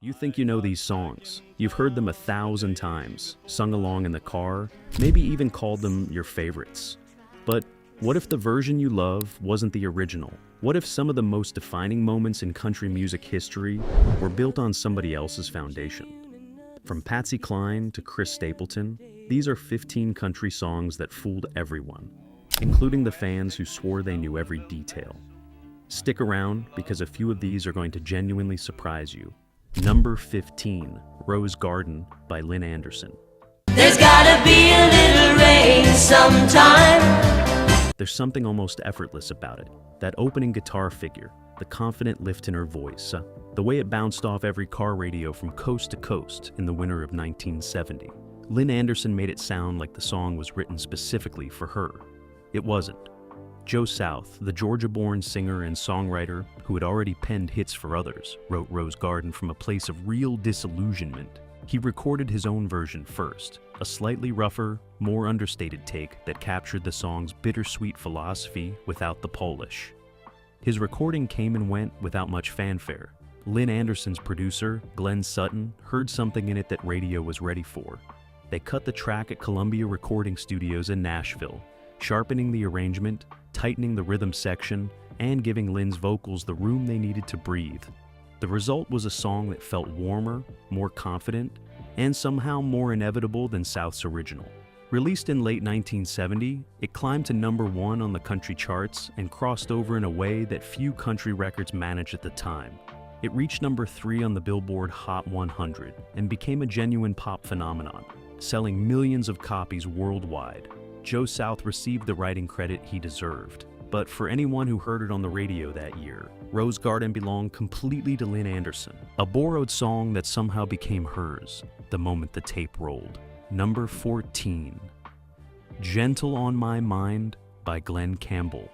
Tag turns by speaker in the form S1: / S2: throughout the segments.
S1: You think you know these songs. You've heard them 1,000 times, sung along in the car, maybe even called them your favorites. But what if the version you love wasn't the original? What if some of the most defining moments in country music history were built on somebody else's foundation? From Patsy Cline to Chris Stapleton, these are 15 country songs that fooled everyone, including the fans who swore they knew every detail. Stick around, because a few of these are going to genuinely surprise you. Number 15, Rose Garden by Lynn Anderson.
S2: There's gotta be a little rain sometime.
S1: There's something almost effortless about it. That opening guitar figure, the confident lift in her voice, the way it bounced off every car radio from coast to coast in the winter of 1970. Lynn Anderson made it sound like the song was written specifically for her. It wasn't. Joe South, the Georgia-born singer and songwriter who had already penned hits for others, wrote Rose Garden from a place of real disillusionment. He recorded his own version first, a slightly rougher, more understated take that captured the song's bittersweet philosophy without the polish. His recording came and went without much fanfare. Lynn Anderson's producer, Glenn Sutton, heard something in it that radio was ready for. They cut the track at Columbia Recording Studios in Nashville, sharpening the arrangement, tightening the rhythm section, and giving Lynn's vocals the room they needed to breathe. The result was a song that felt warmer, more confident, and somehow more inevitable than South's original. Released in late 1970, it climbed to number 1 on the country charts and crossed over in a way that few country records managed at the time. It reached number 3 on the Billboard Hot 100 and became a genuine pop phenomenon, selling millions of copies worldwide. Joe South received the writing credit he deserved. But for anyone who heard it on the radio that year, Rose Garden belonged completely to Lynn Anderson, a borrowed song that somehow became hers the moment the tape rolled. Number 14, Gentle on My Mind by Glenn Campbell.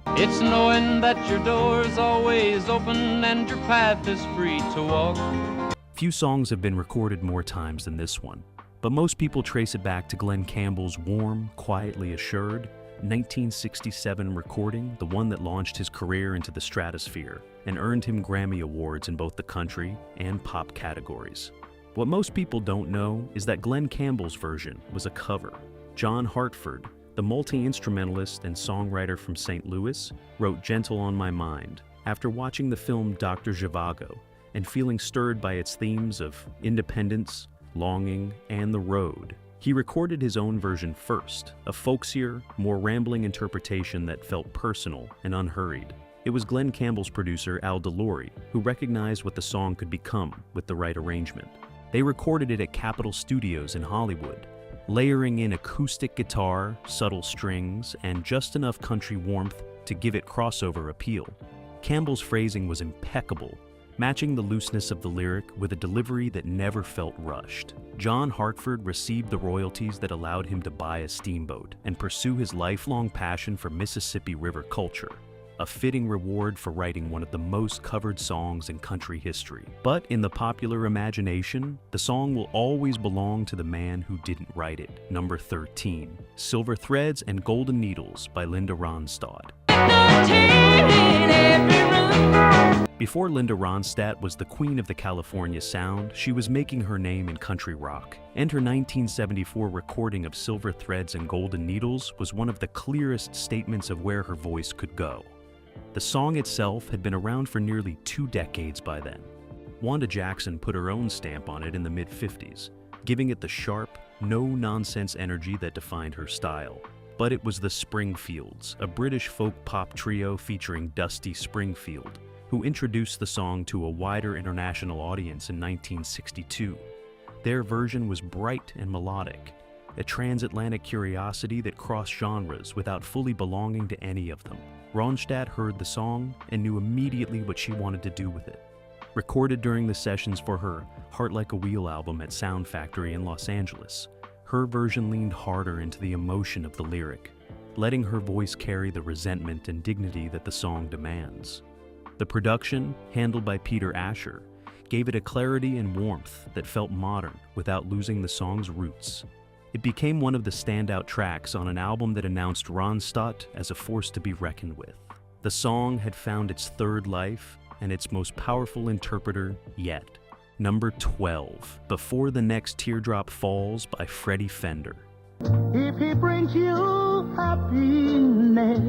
S3: It's knowing that your door's always open and your path is free to walk.
S1: Few songs have been recorded more times than this one, but most people trace it back to Glenn Campbell's warm, quietly assured 1967 recording, the one that launched his career into the stratosphere and earned him Grammy Awards in both the country and pop categories. What most people don't know is that Glenn Campbell's version was a cover. John Hartford, the multi-instrumentalist and songwriter from St. Louis, wrote Gentle on My Mind after watching the film Dr. Zhivago and feeling stirred by its themes of independence, longing, and the road. He recorded his own version first, a folksier, more rambling interpretation that felt personal and unhurried. It was Glenn Campbell's producer Al DeLory who recognized what the song could become with the right arrangement. They recorded it at Capitol Studios in Hollywood, layering in acoustic guitar, subtle strings, and just enough country warmth to give it crossover appeal. Campbell's phrasing was impeccable, matching the looseness of the lyric with a delivery that never felt rushed. John Hartford received the royalties that allowed him to buy a steamboat and pursue his lifelong passion for Mississippi River culture, a fitting reward for writing one of the most covered songs in country history. But in the popular imagination, the song will always belong to the man who didn't write it. Number 13, Silver Threads and Golden Needles by Linda Ronstadt. Before Linda Ronstadt was the queen of the California sound, she was making her name in country rock, and her 1974 recording of Silver Threads and Golden Needles was one of the clearest statements of where her voice could go. The song itself had been around for nearly 2 decades by then. Wanda Jackson put her own stamp on it in the mid-50s, giving it the sharp, no-nonsense energy that defined her style. But it was the Springfields, a British folk pop trio featuring Dusty Springfield, who introduced the song to a wider international audience in 1962. Their version was bright and melodic, a transatlantic curiosity that crossed genres without fully belonging to any of them. Ronstadt heard the song and knew immediately what she wanted to do with it. Recorded during the sessions for her Heart Like a Wheel album at Sound Factory in Los Angeles, her version leaned harder into the emotion of the lyric, letting her voice carry the resentment and dignity that the song demands. The production, handled by Peter Asher, gave it a clarity and warmth that felt modern without losing the song's roots. It became one of the standout tracks on an album that announced Ronstadt as a force to be reckoned with. The song had found its third life and its most powerful interpreter yet. Number 12, Before the Next Teardrop Falls by Freddie Fender.
S4: If he brings you happiness.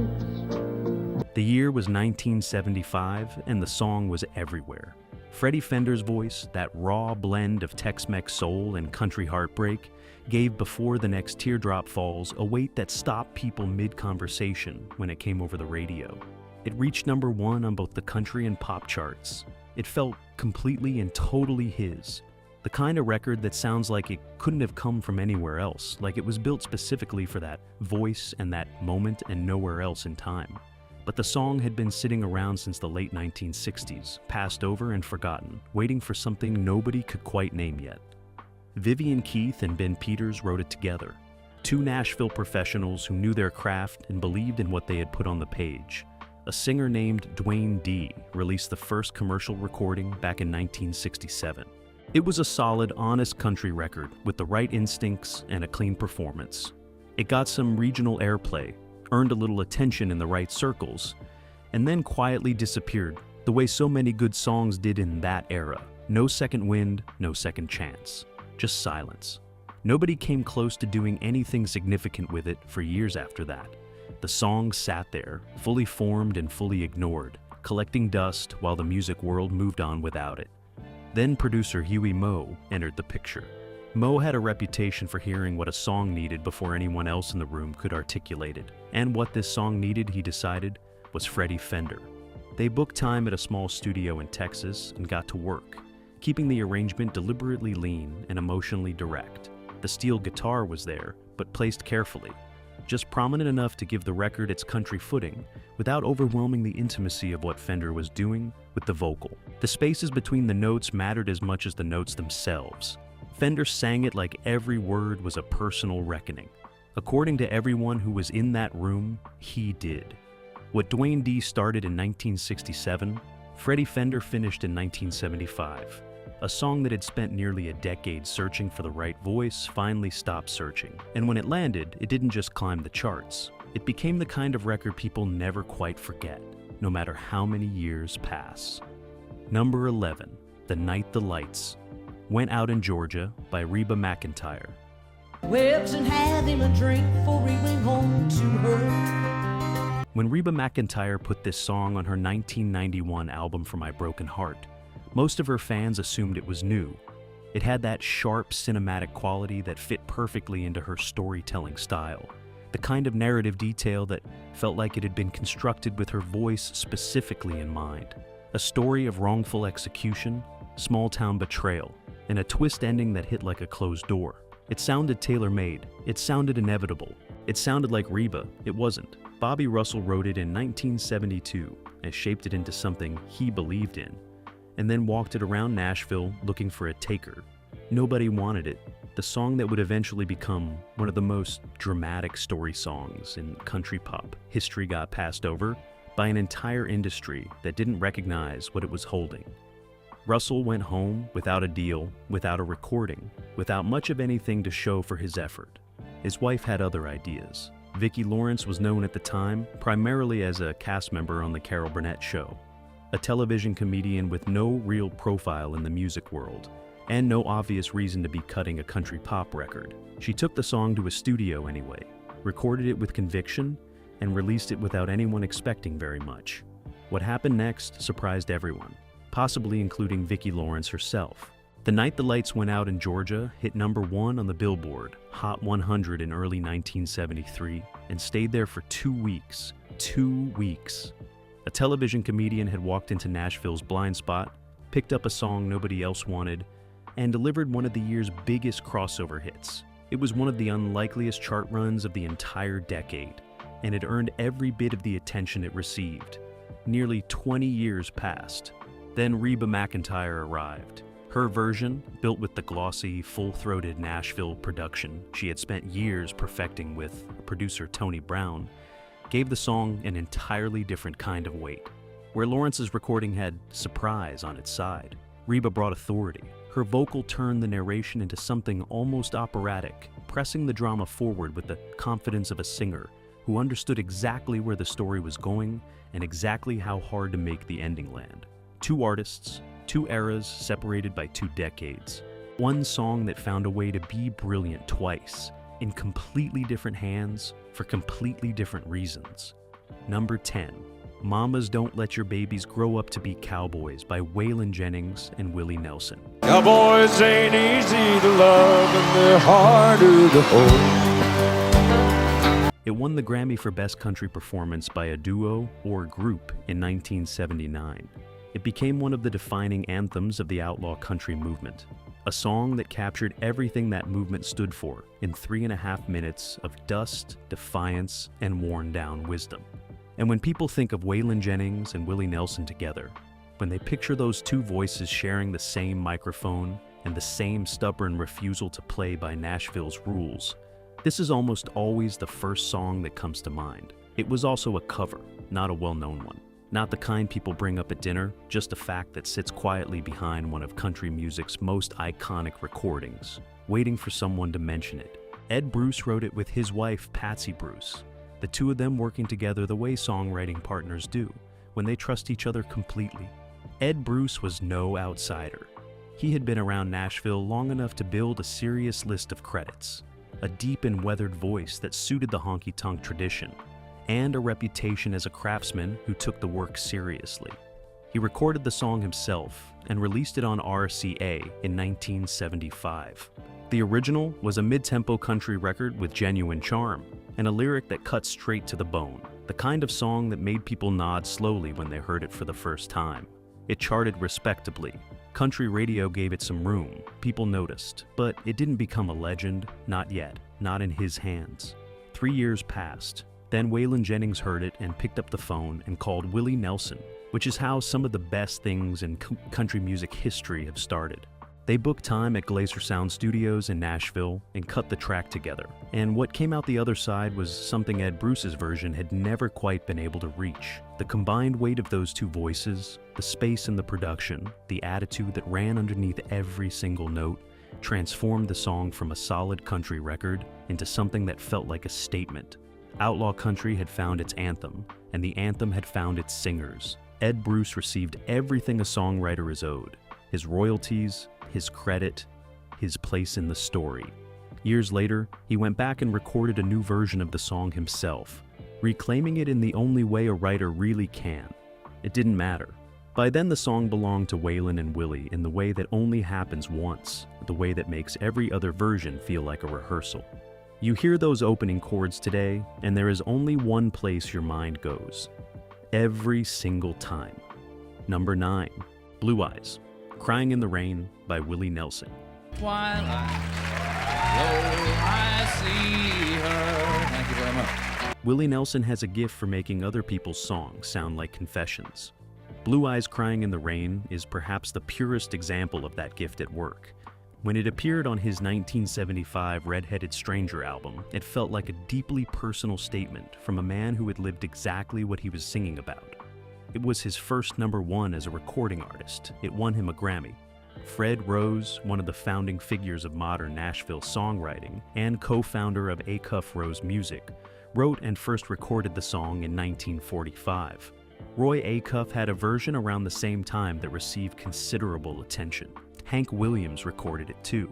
S1: The year was 1975, and the song was everywhere. Freddie Fender's voice, that raw blend of Tex-Mex soul and country heartbreak, gave Before the Next Teardrop Falls a weight that stopped people mid-conversation when it came over the radio. It reached number 1 on both the country and pop charts. It felt completely and totally his. The kind of record that sounds like it couldn't have come from anywhere else, like it was built specifically for that voice and that moment and nowhere else in time. But the song had been sitting around since the late 1960s, passed over and forgotten, waiting for something nobody could quite name yet. Vivian Keith and Ben Peters wrote it together, 2 Nashville professionals who knew their craft and believed in what they had put on the page. A singer named Dwayne D. released the first commercial recording back in 1967. It was a solid, honest country record with the right instincts and a clean performance. It got some regional airplay, earned a little attention in the right circles, and then quietly disappeared, the way so many good songs did in that era. No second wind, no second chance. Just silence. Nobody came close to doing anything significant with it for years after that. The song sat there, fully formed and fully ignored, collecting dust while the music world moved on without it. Then producer Huey Moe entered the picture. Moe had a reputation for hearing what a song needed before anyone else in the room could articulate it. And what this song needed, he decided, was Freddie Fender. They booked time at a small studio in Texas and got to work, keeping the arrangement deliberately lean and emotionally direct. The steel guitar was there, but placed carefully, just prominent enough to give the record its country footing without overwhelming the intimacy of what Fender was doing with the vocal. The spaces between the notes mattered as much as the notes themselves. Fender sang it like every word was a personal reckoning. According to everyone who was in that room, he did. What Dwayne D. started in 1967, Freddie Fender finished in 1975. A song that had spent nearly a decade searching for the right voice finally stopped searching. And when it landed, it didn't just climb the charts. It became the kind of record people never quite forget, no matter how many years pass. Number 11, The Night the Lights Went Out in Georgia by Reba McEntire.
S2: Whips and have him a drink before we went home to her.
S1: When Reba McEntire put this song on her 1991 album For My Broken Heart, most of her fans assumed it was new. It had that sharp cinematic quality that fit perfectly into her storytelling style, the kind of narrative detail that felt like it had been constructed with her voice specifically in mind. A story of wrongful execution, small-town betrayal, and a twist ending that hit like a closed door. It sounded tailor-made. It sounded inevitable. It sounded like Reba. It wasn't. Bobby Russell wrote it in 1972 and shaped it into something he believed in, and then walked it around Nashville looking for a taker. Nobody wanted it. The song that would eventually become one of the most dramatic story songs in country pop history got passed over by an entire industry that didn't recognize what it was holding. Russell went home without a deal, without a recording, without much of anything to show for his effort. His wife had other ideas. Vicki Lawrence was known at the time primarily as a cast member on The Carol Burnett Show, a television comedian with no real profile in the music world, and no obvious reason to be cutting a country pop record. She took the song to a studio anyway, recorded it with conviction, and released it without anyone expecting very much. What happened next surprised everyone, possibly including Vicki Lawrence herself. The Night the Lights Went Out in Georgia hit number 1 on the Billboard Hot 100 in early 1973 and stayed there for 2 weeks. 2 weeks. A television comedian had walked into Nashville's blind spot, picked up a song nobody else wanted, and delivered one of the year's biggest crossover hits. It was one of the unlikeliest chart runs of the entire decade, and it earned every bit of the attention it received. Nearly 20 years passed. Then Reba McEntire arrived. Her version, built with the glossy, full-throated Nashville production she had spent years perfecting with producer Tony Brown, gave the song an entirely different kind of weight. Where Lawrence's recording had surprise on its side, Reba brought authority. Her vocal turned the narration into something almost operatic, pressing the drama forward with the confidence of a singer who understood exactly where the story was going and exactly how hard to make the ending land. 2 artists, Two eras separated by 2 decades. One song that found a way to be brilliant twice, in completely different hands, for completely different reasons. Number 10. Mamas Don't Let Your Babies Grow Up to Be Cowboys by Waylon Jennings and Willie Nelson.
S5: Cowboys ain't easy to love and they're harder to hold.
S1: It won the Grammy for Best Country Performance by a Duo or Group in 1979. It became one of the defining anthems of the outlaw country movement, a song that captured everything that movement stood for in 3.5 minutes of dust, defiance, and worn-down wisdom. And when people think of Waylon Jennings and Willie Nelson together, when they picture those two voices sharing the same microphone and the same stubborn refusal to play by Nashville's rules, this is almost always the first song that comes to mind. It was also a cover, not a well-known one. Not the kind people bring up at dinner, just a fact that sits quietly behind one of country music's most iconic recordings, waiting for someone to mention it. Ed Bruce wrote it with his wife, Patsy Bruce, the two of them working together the way songwriting partners do, when they trust each other completely. Ed Bruce was no outsider. He had been around Nashville long enough to build a serious list of credits, a deep and weathered voice that suited the honky-tonk tradition, and a reputation as a craftsman who took the work seriously. He recorded the song himself and released it on RCA in 1975. The original was a mid-tempo country record with genuine charm and a lyric that cut straight to the bone, the kind of song that made people nod slowly when they heard it for the first time. It charted respectably. Country radio gave it some room, people noticed, but it didn't become a legend, not yet, not in his hands. 3 years passed. Then Waylon Jennings heard it and picked up the phone and called Willie Nelson, which is how some of the best things in country music history have started. They booked time at Glacier Sound Studios in Nashville and cut the track together. And what came out the other side was something Ed Bruce's version had never quite been able to reach. The combined weight of those two voices, the space in the production, the attitude that ran underneath every single note, transformed the song from a solid country record into something that felt like a statement. Outlaw country had found its anthem, and the anthem had found its singers. Ed Bruce received everything a songwriter is owed: his royalties, his credit, his place in the story. Years later, he went back and recorded a new version of the song himself, reclaiming it in the only way a writer really can. It didn't matter. By then the song belonged to Waylon and Willie in the way that only happens once, the way that makes every other version feel like a rehearsal. You hear those opening chords today, and there is only one place your mind goes. Every single time. Number 9, Blue Eyes, Crying in the Rain by Willie Nelson.
S6: Twilight, lo, I see her. Thank you very much.
S1: Willie Nelson has a gift for making other people's songs sound like confessions. Blue Eyes Crying in the Rain is perhaps the purest example of that gift at work. When it appeared on his 1975 Red-Headed Stranger album, it felt like a deeply personal statement from a man who had lived exactly what he was singing about. It was his first #1 as a recording artist. It won him a Grammy. Fred Rose, one of the founding figures of modern Nashville songwriting and co-founder of Acuff Rose Music, wrote and first recorded the song in 1945. Roy Acuff had a version around the same time that received considerable attention. Hank Williams recorded it too.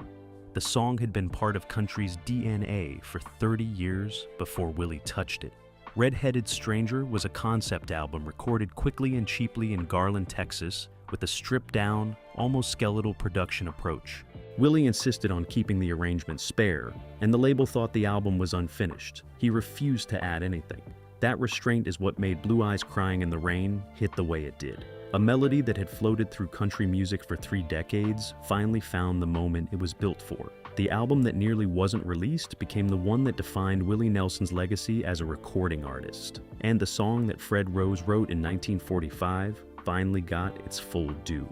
S1: The song had been part of country's DNA for 30 years before Willie touched it. Red-Headed Stranger was a concept album recorded quickly and cheaply in Garland, Texas, with a stripped-down, almost skeletal production approach. Willie insisted on keeping the arrangement spare, and the label thought the album was unfinished. He refused to add anything. That restraint is what made Blue Eyes Crying in the Rain hit the way it did. A melody that had floated through country music for 3 decades finally found the moment it was built for. The album that nearly wasn't released became the one that defined Willie Nelson's legacy as a recording artist. And the song that Fred Rose wrote in 1945 finally got its full due.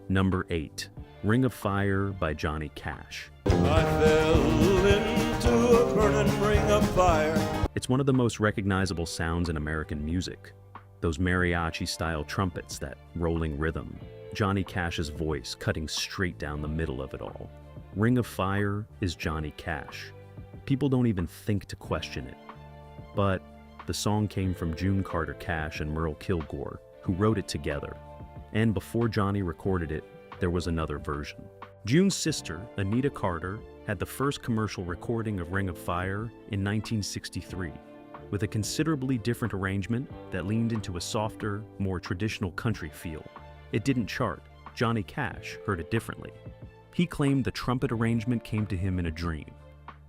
S1: Number 8, Ring of Fire by Johnny Cash.
S5: I fell into a burning ring of fire.
S1: It's one of the most recognizable sounds in American music. Those mariachi-style trumpets, that rolling rhythm, Johnny Cash's voice cutting straight down the middle of it all. Ring of Fire is Johnny Cash. People don't even think to question it. But the song came from June Carter Cash and Merle Kilgore, who wrote it together. and before Johnny recorded it, there was another version. June's sister, Anita Carter, had the first commercial recording of Ring of Fire in 1963, with a considerably different arrangement that leaned into a softer, more traditional country feel. It didn't chart. Johnny Cash heard it differently. He claimed the trumpet arrangement came to him in a dream,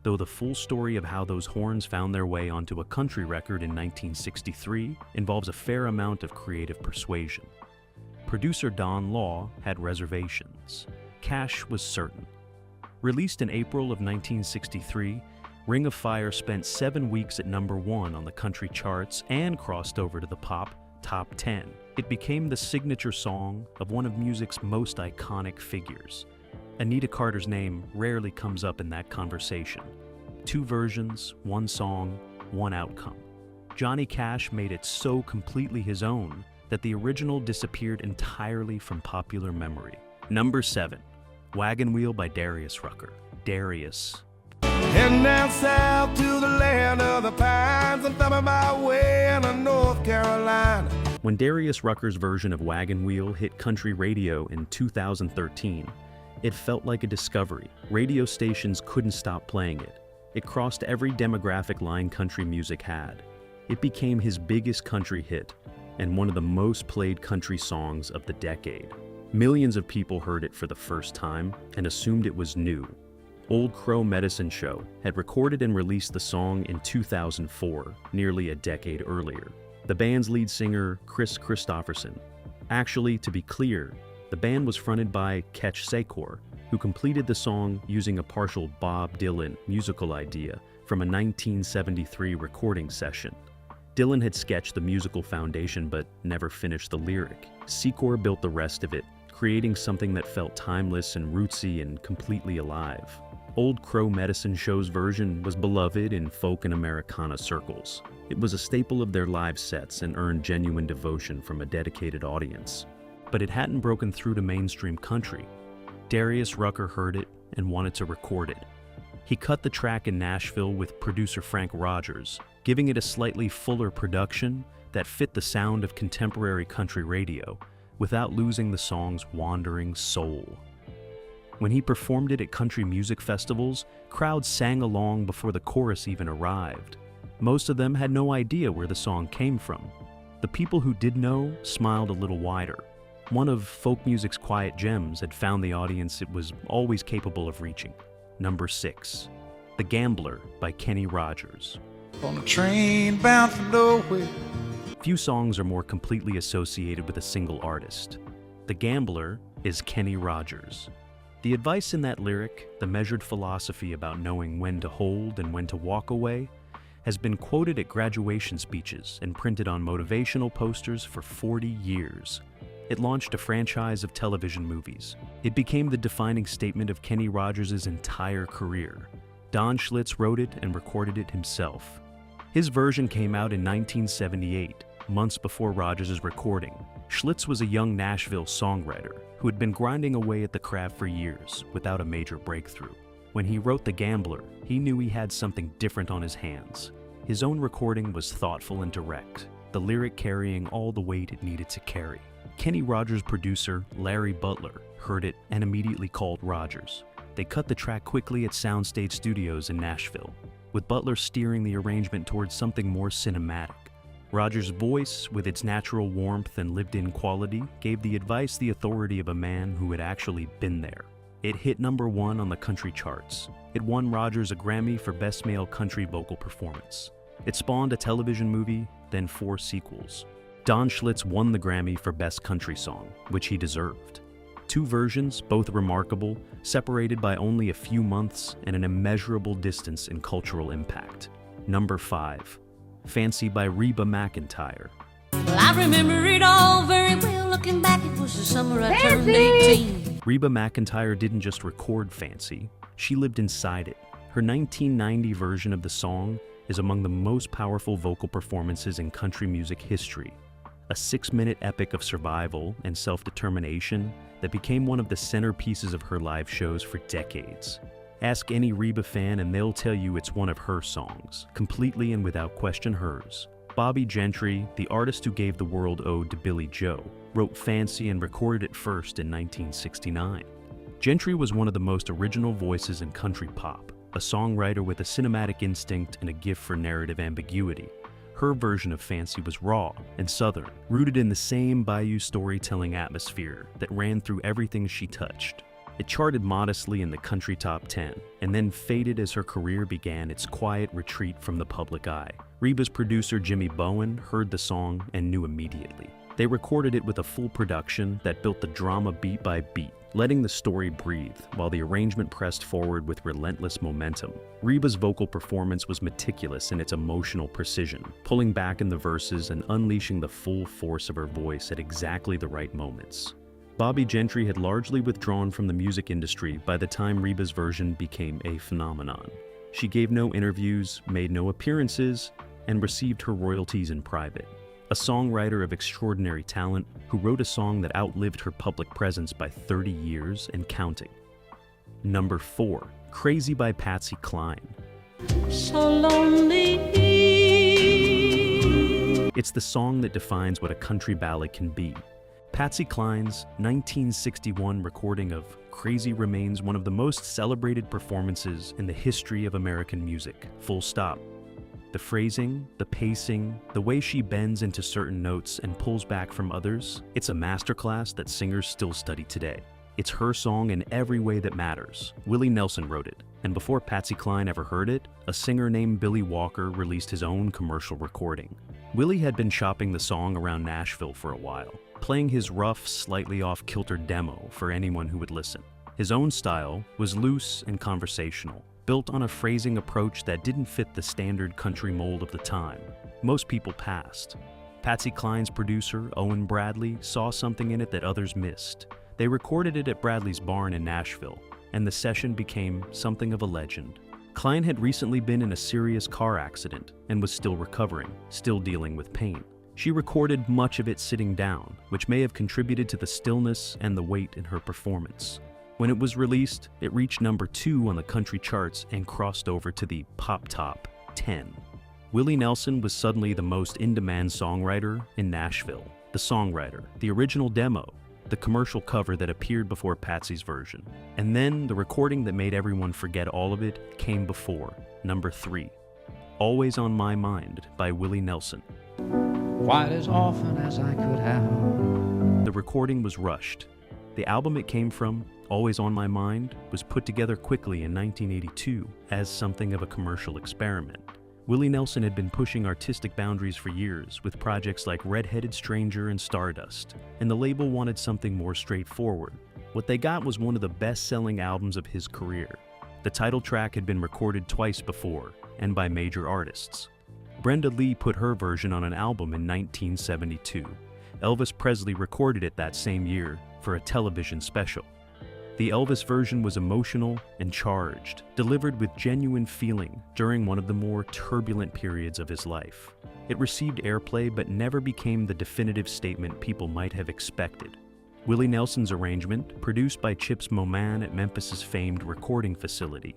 S1: though the full story of how those horns found their way onto a country record in 1963 involves a fair amount of creative persuasion. Producer Don Law had reservations. Cash was certain. Released in April of 1963, Ring of Fire spent 7 weeks at #1 on the country charts and crossed over to the pop top 10. It became the signature song of one of music's most iconic figures. Anita Carter's name rarely comes up in that conversation. 2 versions, 1 song, 1 outcome. Johnny Cash made it so completely his own that the original disappeared entirely from popular memory. Number 7, Wagon Wheel by Darius Rucker. Darius.
S5: Heading down south to the land of the pines and thumbing my way into North Carolina.
S1: When Darius Rucker's version of Wagon Wheel hit country radio in 2013, it felt like a discovery. Radio stations couldn't stop playing it. It crossed every demographic line country music had. It became his biggest country hit and one of the most played country songs of the decade. Millions of people heard it for the first time and assumed it was new. Old Crow Medicine Show had recorded and released the song in 2004, nearly a decade earlier. The band's lead singer, Chris Christopherson. Actually, to be clear, the band was fronted by Ketch Secor, who completed the song using a partial Bob Dylan musical idea from a 1973 recording session. Dylan had sketched the musical foundation but never finished the lyric. Secor built the rest of it, creating something that felt timeless and rootsy and completely alive. Old Crow Medicine Show's version was beloved in folk and Americana circles. It was a staple of their live sets and earned genuine devotion from a dedicated audience. But it hadn't broken through to mainstream country. Darius Rucker heard it and wanted to record it. He cut the track in Nashville with producer Frank Rogers, giving it a slightly fuller production that fit the sound of contemporary country radio without losing the song's wandering soul. When he performed it at country music festivals, crowds sang along before the chorus even arrived. Most of them had no idea where the song came from. The people who did know smiled a little wider. One of folk music's quiet gems had found the audience it was always capable of reaching. Number 6, The Gambler by Kenny Rogers.
S5: On a train bound for nowhere.
S1: Few songs are more completely associated with a single artist. The Gambler is Kenny Rogers. The advice in that lyric, the measured philosophy about knowing when to hold and when to walk away, has been quoted at graduation speeches and printed on motivational posters for 40 years. It launched a franchise of television movies. It became the defining statement of Kenny Rogers' entire career. Don Schlitz wrote it and recorded it himself. His version came out in 1978, months before Rogers' recording. Schlitz was a young Nashville songwriter who had been grinding away at the craft for years without a major breakthrough. When he wrote The Gambler, he knew he had something different on his hands. His own recording was thoughtful and direct, the lyric carrying all the weight it needed to carry. Kenny Rogers' producer, Larry Butler, heard it and immediately called Rogers. They cut the track quickly at Soundstage Studios in Nashville, with Butler steering the arrangement towards something more cinematic. Rogers' voice, with its natural warmth and lived-in quality, gave the advice the authority of a man who had actually been there. It hit #1 on the country charts. It won Rogers a Grammy for Best Male Country Vocal Performance. It spawned a television movie, then 4 sequels. Don Schlitz won the Grammy for Best Country Song, which he deserved. 2 versions, both remarkable, separated by only a few months and an immeasurable distance in cultural impact. Number 5, Fancy by Reba McEntire.
S2: Well, I remember it all very well. Looking back, it was the summer I turned 18.
S1: Reba McEntire didn't just record Fancy, she lived inside it. Her 1990 version of the song is among the most powerful vocal performances in country music history. A 6-minute epic of survival and self-determination that became one of the centerpieces of her live shows for decades. Ask any Reba fan and they'll tell you it's one of her songs, completely and without question hers. Bobby Gentry, the artist who gave the world ode to Billy Joe, wrote Fancy and recorded it first in 1969. Gentry was one of the most original voices in country pop, a songwriter with a cinematic instinct and a gift for narrative ambiguity. Her version of Fancy was raw and southern, rooted in the same bayou storytelling atmosphere that ran through everything she touched. It charted modestly in the country top 10, and then faded as her career began its quiet retreat from the public eye. Reba's producer Jimmy Bowen heard the song and knew immediately. They recorded it with a full production that built the drama beat by beat, letting the story breathe while the arrangement pressed forward with relentless momentum. Reba's vocal performance was meticulous in its emotional precision, pulling back in the verses and unleashing the full force of her voice at exactly the right moments. Bobby Gentry had largely withdrawn from the music industry by the time Reba's version became a phenomenon. She gave no interviews, made no appearances, and received her royalties in private. A songwriter of extraordinary talent who wrote a song that outlived her public presence by 30 years and counting. Number 4, Crazy by Patsy Cline.
S2: So lonely.
S1: It's the song that defines what a country ballad can be. Patsy Cline's 1961 recording of Crazy remains one of the most celebrated performances in the history of American music, full stop. The phrasing, the pacing, the way she bends into certain notes and pulls back from others, it's a masterclass that singers still study today. It's her song in every way that matters. Willie Nelson wrote it, and before Patsy Cline ever heard it, a singer named Billy Walker released his own commercial recording. Willie had been shopping the song around Nashville for a while, playing his rough, slightly off-kilter demo for anyone who would listen. His own style was loose and conversational, built on a phrasing approach that didn't fit the standard country mold of the time. Most people passed. Patsy Cline's producer, Owen Bradley, saw something in it that others missed. They recorded it at Bradley's barn in Nashville, and the session became something of a legend. Cline had recently been in a serious car accident and was still recovering, still dealing with pain. She recorded much of it sitting down, which may have contributed to the stillness and the weight in her performance. When it was released, it reached number 2 on the country charts and crossed over to the Pop Top 10. Willie Nelson was suddenly the most in-demand songwriter in Nashville. The songwriter, the original demo, the commercial cover that appeared before Patsy's version. And then the recording that made everyone forget all of it came before, number 3. Always on My Mind by Willie Nelson.
S6: Quite as often as I could have.
S1: The recording was rushed. The album it came from, Always on My Mind, was put together quickly in 1982 as something of a commercial experiment. Willie Nelson had been pushing artistic boundaries for years with projects like Red-Headed Stranger and Stardust, and the label wanted something more straightforward. What they got was one of the best-selling albums of his career. The title track had been recorded twice before, and by major artists. Brenda Lee put her version on an album in 1972. Elvis Presley recorded it that same year for a television special. The Elvis version was emotional and charged, delivered with genuine feeling during one of the more turbulent periods of his life. It received airplay but never became the definitive statement people might have expected. Willie Nelson's arrangement, produced by Chips Moman at Memphis's famed recording facility,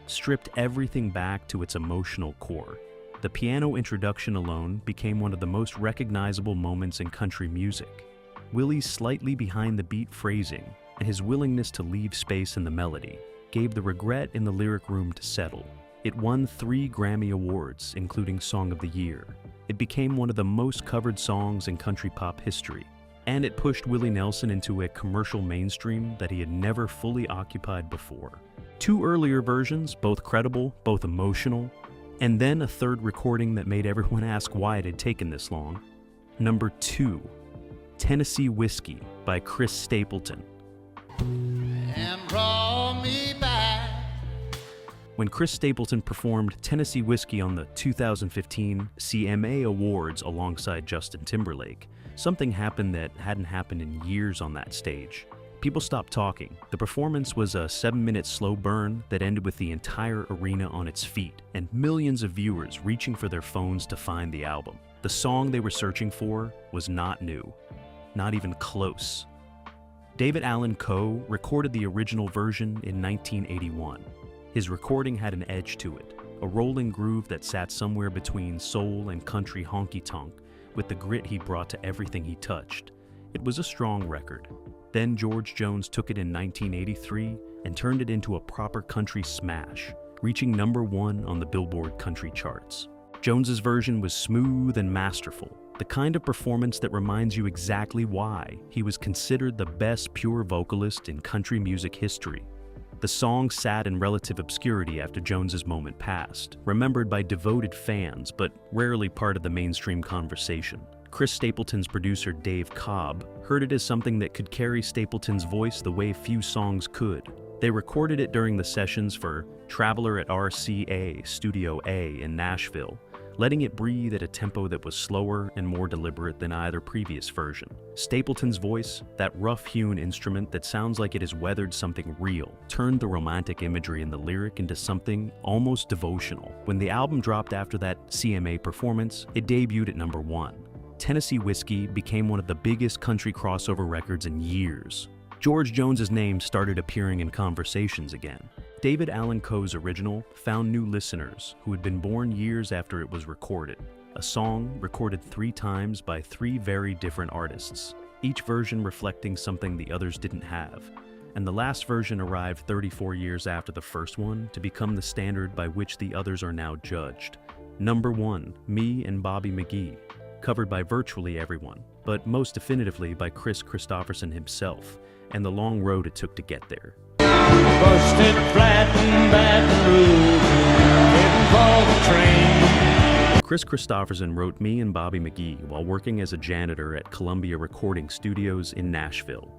S1: stripped everything back to its emotional core. The piano introduction alone became one of the most recognizable moments in country music. Willie's slightly behind-the-beat phrasing and his willingness to leave space in the melody gave the regret in the lyric room to settle. It won 3 Grammy Awards, including Song of the Year. It became one of the most covered songs in country pop history, and it pushed Willie Nelson into a commercial mainstream that he had never fully occupied before. 2 earlier versions, both credible, both emotional, and then a 3rd recording that made everyone ask why it had taken this long. Number 2, Tennessee Whiskey by Chris Stapleton.
S4: And brought me back.
S1: When Chris Stapleton performed Tennessee Whiskey on the 2015 CMA Awards alongside Justin Timberlake, something happened that hadn't happened in years on that stage. People stopped talking. The performance was a 7-minute slow burn that ended with the entire arena on its feet and millions of viewers reaching for their phones to find the album. The song they were searching for was not new, not even close. David Allan Coe recorded the original version in 1981. His recording had an edge to it, a rolling groove that sat somewhere between soul and country honky-tonk with the grit he brought to everything he touched. It was a strong record. Then George Jones took it in 1983 and turned it into a proper country smash, reaching #1 on the Billboard country charts. Jones's version was smooth and masterful, the kind of performance that reminds you exactly why he was considered the best pure vocalist in country music history. The song sat in relative obscurity after Jones's moment passed, remembered by devoted fans but rarely part of the mainstream conversation. Chris Stapleton's producer Dave Cobb heard it as something that could carry Stapleton's voice the way few songs could. They recorded it during the sessions for Traveler at RCA Studio A in Nashville, letting it breathe at a tempo that was slower and more deliberate than either previous version. Stapleton's voice, that rough-hewn instrument that sounds like it has weathered something real, turned the romantic imagery in the lyric into something almost devotional. When the album dropped after that CMA performance, it debuted at #1. Tennessee Whiskey became one of the biggest country crossover records in years. George Jones's name started appearing in conversations again. David Allan Coe's original found new listeners who had been born years after it was recorded. A song recorded 3 times by 3 very different artists, each version reflecting something the others didn't have. And the last version arrived 34 years after the first one to become the standard by which the others are now judged. #1, Me and Bobby McGee, covered by virtually everyone, but most definitively by Chris Christopherson himself, and the long road it took to get there.
S3: Busted flat in Baton Rouge, waiting for the train.
S1: Chris Christopherson wrote Me and Bobby McGee while working as a janitor at Columbia Recording Studios in Nashville.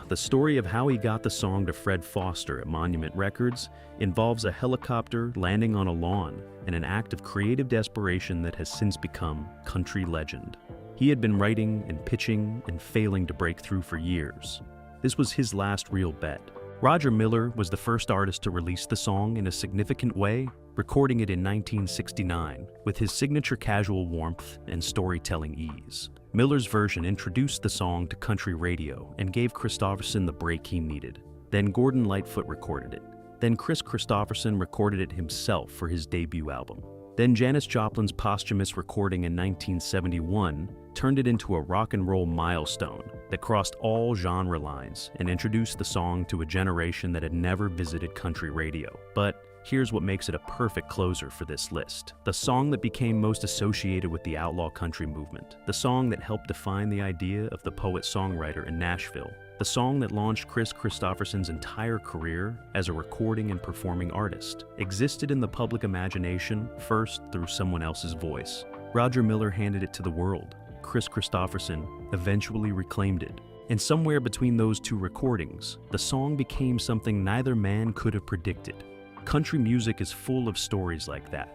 S1: The story of how he got the song to Fred Foster at Monument Records involves a helicopter landing on a lawn and an act of creative desperation that has since become country legend. He had been writing and pitching and failing to break through for years. This was his last real bet. Roger Miller was the first artist to release the song in a significant way, recording it in 1969 with his signature casual warmth and storytelling ease. Miller's version introduced the song to country radio and gave Christopherson the break he needed. Then Gordon Lightfoot recorded it. Then Chris Christopherson recorded it himself for his debut album. Then Janis Joplin's posthumous recording in 1971 turned it into a rock and roll milestone that crossed all genre lines and introduced the song to a generation that had never visited country radio. But here's what makes it a perfect closer for this list. The song that became most associated with the outlaw country movement. The song that helped define the idea of the poet-songwriter in Nashville. The song that launched Chris Christopherson's entire career as a recording and performing artist. Existed in the public imagination first through someone else's voice. Roger Miller handed it to the world. Chris Christopherson eventually reclaimed it. And somewhere between those 2 recordings, the song became something neither man could have predicted. Country music is full of stories like that.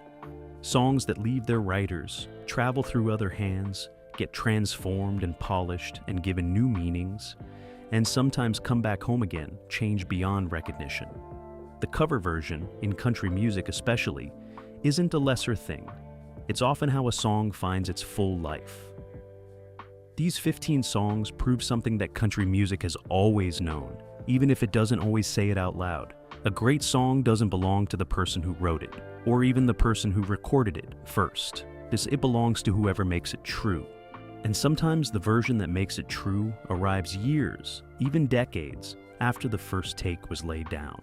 S1: Songs that leave their writers, travel through other hands, get transformed and polished and given new meanings, and sometimes come back home again, changed beyond recognition. The cover version, in country music especially, isn't a lesser thing. It's often how a song finds its full life. These 15 songs prove something that country music has always known, even if it doesn't always say it out loud. A great song doesn't belong to the person who wrote it, or even the person who recorded it first. It belongs to whoever makes it true. And sometimes the version that makes it true arrives years, even decades, after the first take was laid down.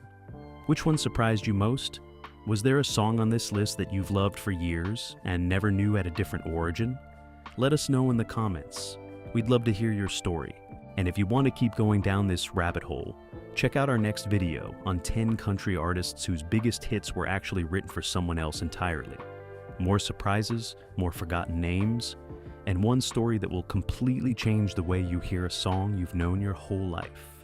S1: Which one surprised you most? Was there a song on this list that you've loved for years and never knew had a different origin? Let us know in the comments. We'd love to hear your story. And if you want to keep going down this rabbit hole, check out our next video on 10 country artists whose biggest hits were actually written for someone else entirely. More surprises, more forgotten names, and one story that will completely change the way you hear a song you've known your whole life.